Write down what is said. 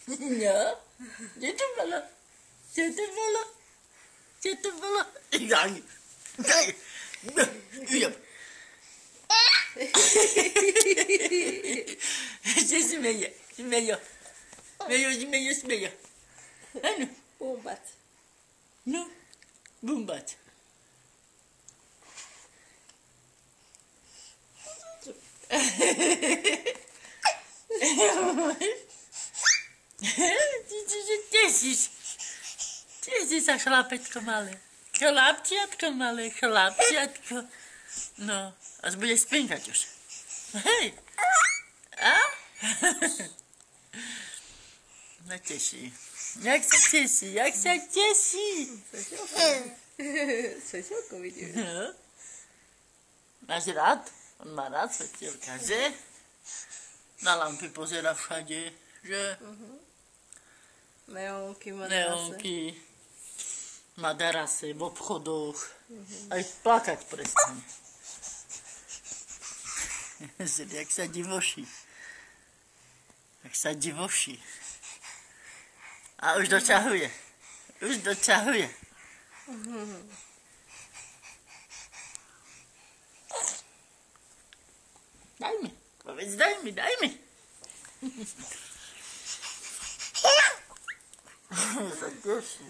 No, gdzie to było? Gdzie to było? Gdzie to było? Się śmieje, śmieje. Śmieje. Ano? Bumbat. No, bumbat. Ty się za chlapetko male. Chlapciatko male, chlapciatko. No, aż będzie spękać już. Hej! A? No cieszy. Jak się cieszy. Sosioko widzisz. No. Masz rad? On ma rad, co ci okaże. Na lampy pozera wszędzie, że Neonki, madrasy. neonki, madarasy w obchodach, a i plakać przestanie. Jak się dziwosi. Jak się dziwosi. A już dociahuje. Już dociahuje. Daj mi. Powiedz, daj mi. Za cieszy.